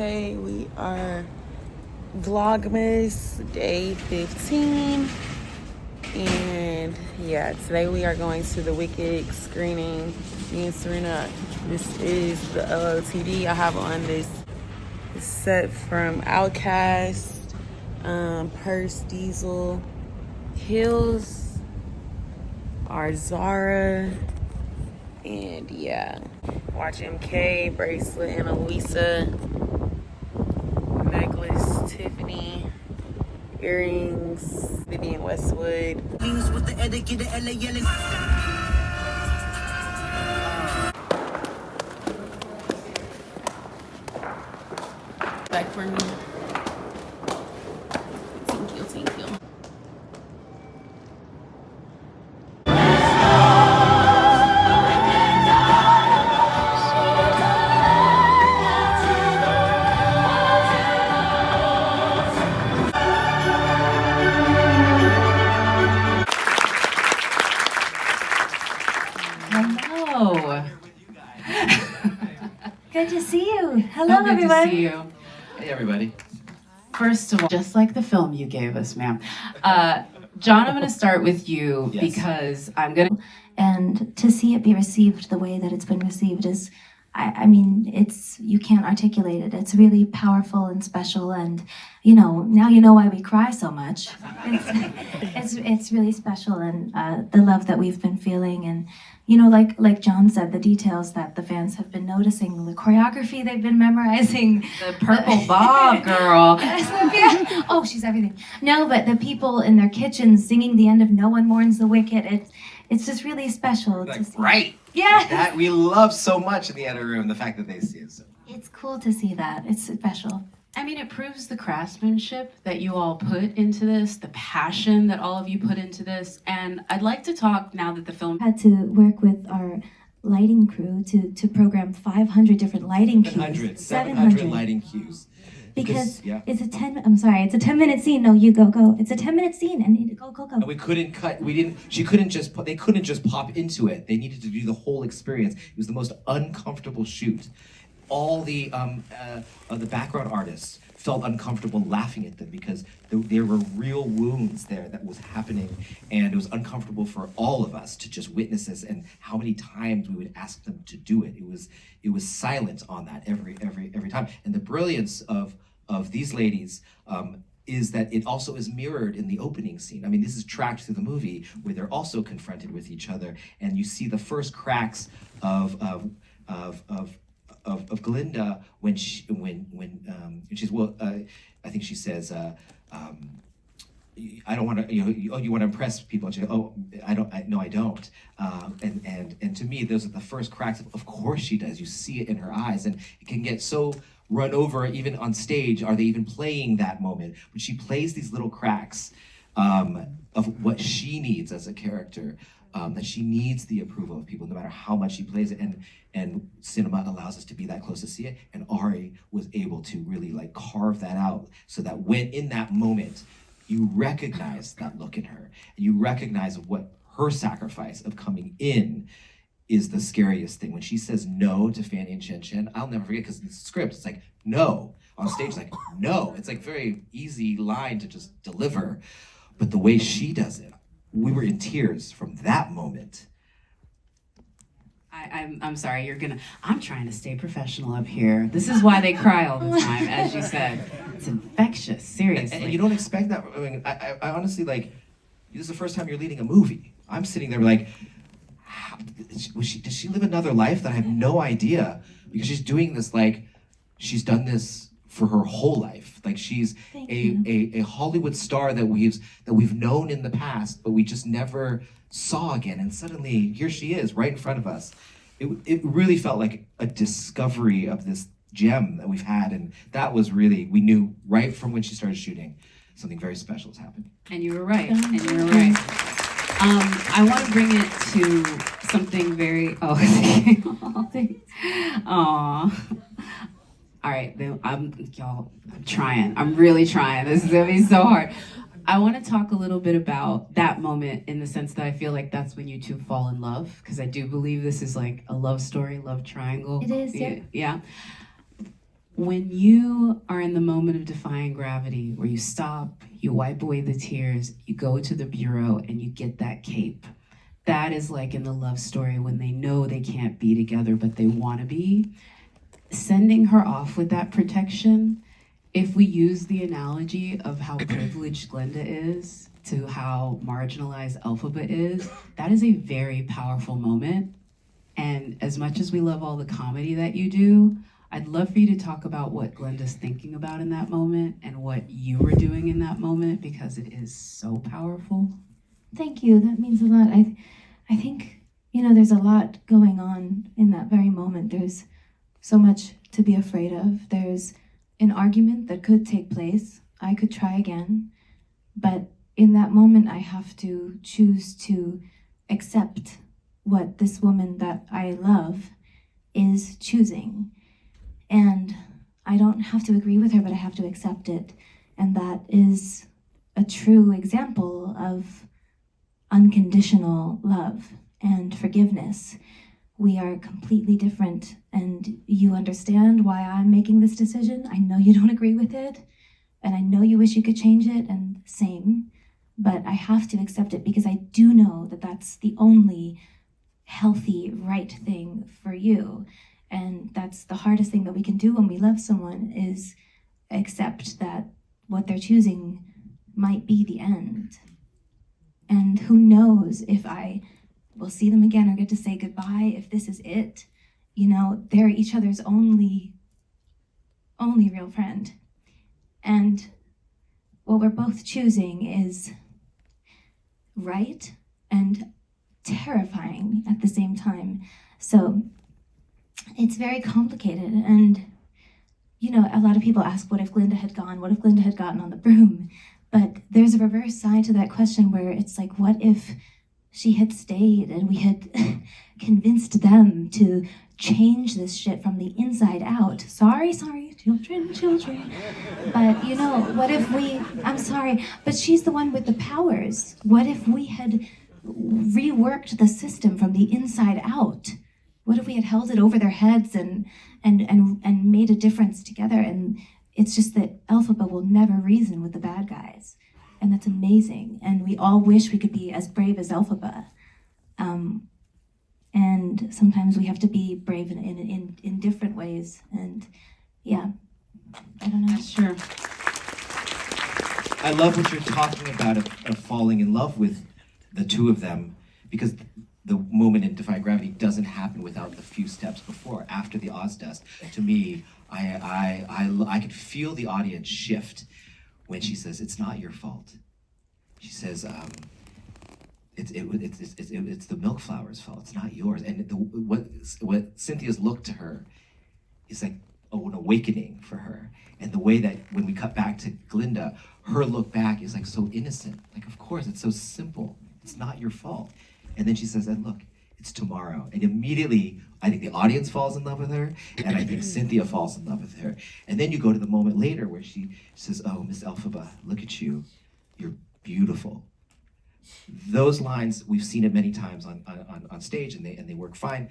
Okay, we are Vlogmas day 15. And yeah, today we are going to the Wicked screening. Me and Serena, this is the LOTD. I have on this set from Outkast, Purse, Diesel, Hills, our Zara, and yeah, watch MK, bracelet, Anna Luisa, necklace, Tiffany, earrings, Vivian Westwood. Back for me. Thank you, thank you. Hello. Good to see you. Hello, Good everyone. to see you. Hey, everybody. First of all, just like the film you gave us, ma'am. John, I'm going to start with you because I'm going to... And to see it be received the way that it's been received is, I mean, you can't articulate it. It's really powerful and special, and now you know why we cry so much. It's really special, and the love that we've been feeling, and like John said, the details that the fans have been noticing, the choreography they've been memorizing. The purple bob, girl. Oh, she's everything. No, but the people in their kitchens singing the end of No One Mourns the Wicked, it's just really special to see. Right. Yeah. That we love so much in the edit room, the fact that they see it. So. It's cool to see that. It's special. I mean, it proves the craftsmanship that you all put into this, the passion that all of you put into this. And I'd like to talk now that the film... Had to work with our lighting crew to program 500 different lighting cues. 700 lighting cues. Because it's a 10-minute scene. No, you go. It's a 10-minute scene, and go. And we couldn't cut. They couldn't just pop into it. They needed to do the whole experience. It was the most uncomfortable shoot. All the background artists felt uncomfortable laughing at them because there were real wounds there that was happening, and it was uncomfortable for all of us to just witness this. And how many times we would ask them to do it. It was silent on that every time. And the brilliance of these ladies is that it also is mirrored in the opening scene. I mean, this is tracked through the movie where they're also confronted with each other, and you see the first cracks of Glinda when she's I think she says I don't want to you want to impress people, and she goes, I don't and to me those are the first cracks. Of course she does. You see it in her eyes, and it can get so run over even on stage. Are they even playing that moment? But she plays these little cracks of what she needs as a character, that she needs the approval of people no matter how much she plays it, and cinema allows us to be that close to see it, and Ari was able to really like carve that out so that when in that moment you recognize that look in her, and you recognize what her sacrifice of coming in is the scariest thing. When she says no to Fanny and Chen Chen, I'll never forget, because in the script it's like no. On stage it's like no. It's like very easy line to just deliver. But the way she does it, we were in tears from that moment. I'm sorry, I'm trying to stay professional up here. This is why they cry all the time, as you said. It's infectious, seriously. And you don't expect that. I mean, I honestly, like, this is the first time you're leading a movie. I'm sitting there like, does she live another life that I have no idea? Because she's doing this, like, she's done this for her whole life. Like, she's a Hollywood star that we've known in the past, but we just never saw again. And suddenly, here she is, right in front of us. It really felt like a discovery of this gem that we've had, and that was really, we knew right from when she started shooting, something very special has happened. And you were right, I want to bring it to something very, all right, I'm trying. I'm really trying. This is gonna be so hard. I want to talk a little bit about that moment, in the sense that I feel like that's when you two fall in love, because I do believe this is like a love story, love triangle. It is, yeah. Yeah. when you are in the moment of defying gravity, where you stop, you wipe away the tears, you go to the bureau and you get that cape. That is like in the love story when they know they can't be together, but they want to be. Sending her off with that protection, if we use the analogy of how privileged Glenda is to how marginalized Elphaba is, that is a very powerful moment. And as much as we love all the comedy that you do, I'd love for you to talk about what Glenda's thinking about in that moment and what you were doing in that moment, because it is so powerful. Thank you. That means a lot. I think, there's a lot going on in that very moment. There's so much to be afraid of. There's an argument that could take place. I could try again. But in that moment, I have to choose to accept what this woman that I love is choosing. And I don't have to agree with her, but I have to accept it. And that is a true example of unconditional love and forgiveness. We are completely different, and you understand why I'm making this decision. I know you don't agree with it, and I know you wish you could change it, and same, but I have to accept it because I do know that that's the only healthy, right thing for you. And that's the hardest thing that we can do when we love someone, is accept that what they're choosing might be the end. And who knows if I will see them again or get to say goodbye, if this is it. They're each other's only real friend. And what we're both choosing is right and terrifying at the same time. So it's very complicated. And, a lot of people ask, what if Glinda had gone? What if Glinda had gotten on the broom? But there's a reverse side to that question where it's like, what if she had stayed and we had convinced them to change this shit from the inside out? Sorry, children. But, what if I'm sorry, but she's the one with the powers. What if we had reworked the system from the inside out? What if we had held it over their heads and made a difference together? And it's just that Elphaba will never reason with the bad guys. And that's amazing. And we all wish we could be as brave as Elphaba. And sometimes we have to be brave in different ways. And yeah, I don't know. Sure. I love what you're talking about of falling in love with the two of them, because the moment in Defy Gravity doesn't happen without the few steps before. After the Ozdust, to me, I could feel the audience shift when she says, "It's not your fault." She says, "It's the milk flower's fault. It's not yours." And what Cynthia's look to her is like an awakening for her. And the way that when we cut back to Glinda, her look back is like so innocent. Like, of course, it's so simple. It's not your fault. And then she says, "And look, it's tomorrow." And immediately, I think the audience falls in love with her, and I think Cynthia falls in love with her. And then you go to the moment later where she says, "Oh, Miss Elphaba, look at you. You're beautiful." Those lines, we've seen it many times on stage, and they work fine.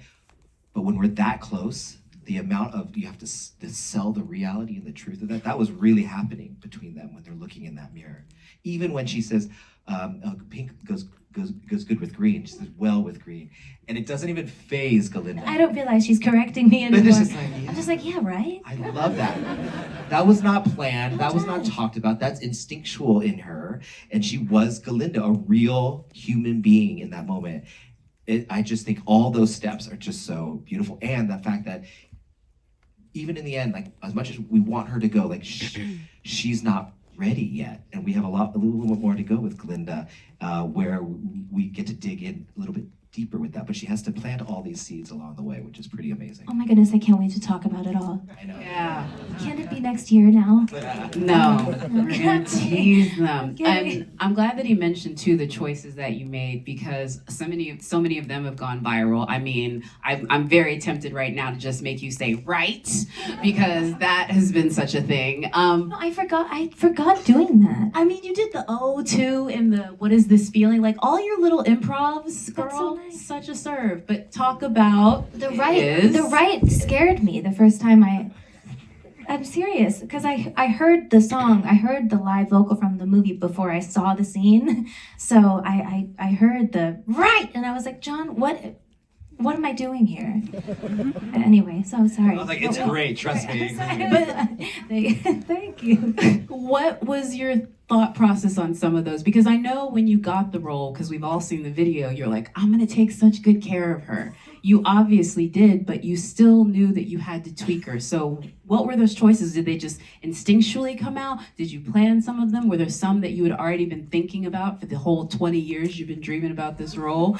But when we're that close, the amount of, you have to sell the reality and the truth of that was really happening between them when they're looking in that mirror. Even when she says, pink goes good with green. She says, well with green. And it doesn't even faze Galinda. I don't realize she's correcting me anymore. Yeah. I'm just like, yeah, right? I love that. That was not planned. That was not talked about. That's instinctual in her. And she was Galinda, a real human being in that moment. I just think all those steps are just so beautiful. And the fact that even in the end, like, as much as we want her to go, like, she's not ready yet, and we have a little bit more to go with Glinda, where we get to dig in a little bit deeper with that. But she has to plant all these seeds along the way, which is pretty amazing. Oh my goodness, I can't wait to talk about it all. I know. Yeah. Can it be next year now? No, we're gonna tease them. Okay. And I'm glad that he mentioned too the choices that you made, because so many of them have gone viral. I mean, I'm very tempted right now to just make you say right, because that has been such a thing. No, I forgot doing that. I mean, you did the O too, and the what is this feeling? Like all your little improvs, girl, That's so nice. such a serve. But talk about The right scared me the first time I'm serious, because I heard the song, I heard the live vocal from the movie before I saw the scene. So I heard the right, and I was like, John, what am I doing here? Anyway, so sorry. I was like, it's great, trust me. Thank you. What was your thought process on some of those? Because I know when you got the role, because we've all seen the video, you're like, I'm gonna take such good care of her. You obviously did, but you still knew that you had to tweak her. So what were those choices? Did they just instinctually come out? Did you plan some of them? Were there some that you had already been thinking about for the whole 20 years you've been dreaming about this role?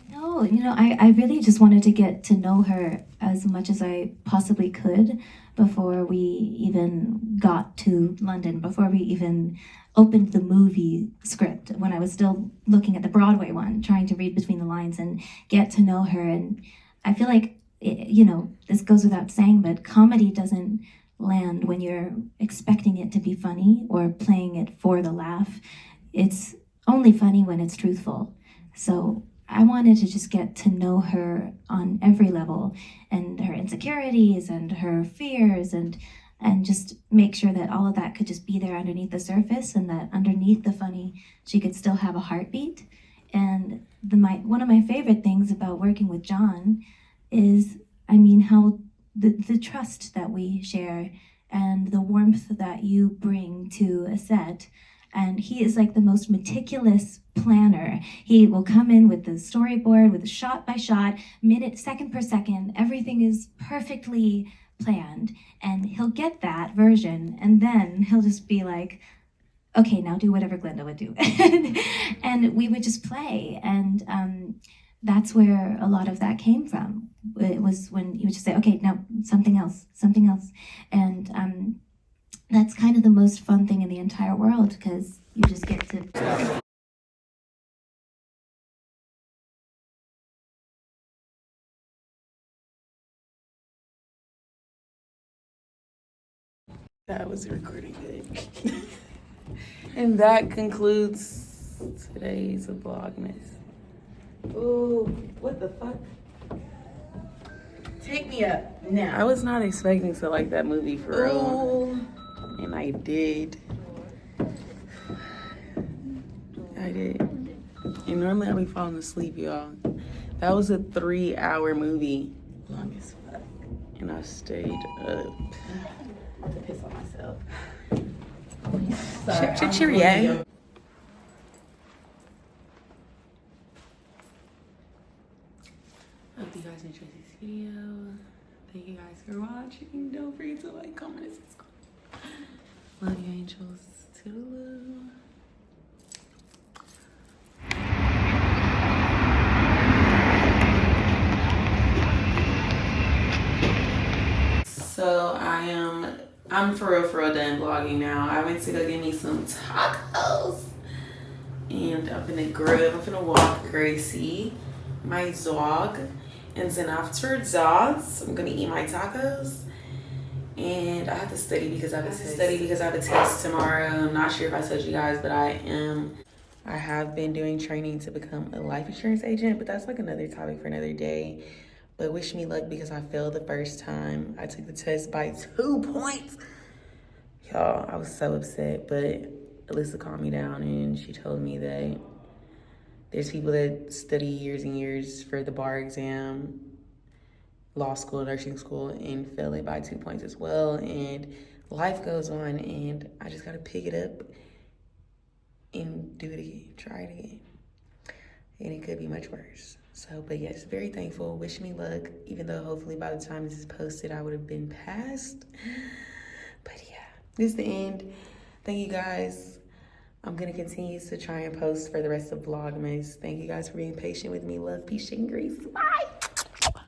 No, I really just wanted to get to know her as much as I possibly could before we even got to London, before we even opened the movie script, when I was still looking at the Broadway one, trying to read between the lines and get to know her. And I feel like, this goes without saying, but comedy doesn't land when you're expecting it to be funny or playing it for the laugh. It's only funny when it's truthful. So I wanted to just get to know her on every level, and her insecurities and her fears, and just make sure that all of that could just be there underneath the surface, and that underneath the funny, she could still have a heartbeat. And one of my favorite things about working with John is, how the trust that we share and the warmth that you bring to a set. And he is like the most meticulous planner. He will come in with the storyboard, with shot by shot, minute, second per second. Everything is perfectly planned. And he'll get that version, and then he'll just be like, okay, now do whatever Glenda would do. And we would just play. And that's where a lot of that came from. It was when he would just say, okay, now something else. And that's kind of the most fun thing in the entire world, because you just get to... That was recording good. And that concludes today's Vlogmas. Ooh, what the fuck? Take me up now. I was not expecting to like that movie for real. Ooh. And I did. I did. And normally I'll be falling asleep, y'all. That was a 3-hour movie. Long as fuck. And I stayed up. I'm to piss on myself. Cheerio. Hope you guys enjoyed this video. Thank you guys for watching. Don't forget to like, comment, and subscribe. Love you, angels. Toodaloo. So I'm for real done vlogging now. I went to go get me some tacos. And I'm gonna grill. I'm gonna walk Gracie, my dog. And then after that, I'm gonna eat my tacos. And I have to study because I have a test tomorrow. I'm not sure if I told you guys, but I have been doing training to become a life insurance agent, but that's like another topic for another day. But wish me luck because I failed the first time. I took the test by 2 points. Y'all, I was so upset, but Alyssa calmed me down and she told me that there's people that study years and years for the bar exam, law school, nursing school, and fail it by 2 points as well. And life goes on, and I just gotta pick it up and do it again, try it again. And it could be much worse. So, but yes, very thankful. Wish me luck, even though hopefully by the time this is posted, I would have been passed. But yeah, this is the end. Thank you guys. I'm gonna continue to try and post for the rest of Vlogmas. Thank you guys for being patient with me. Love, peace, and grace. Bye.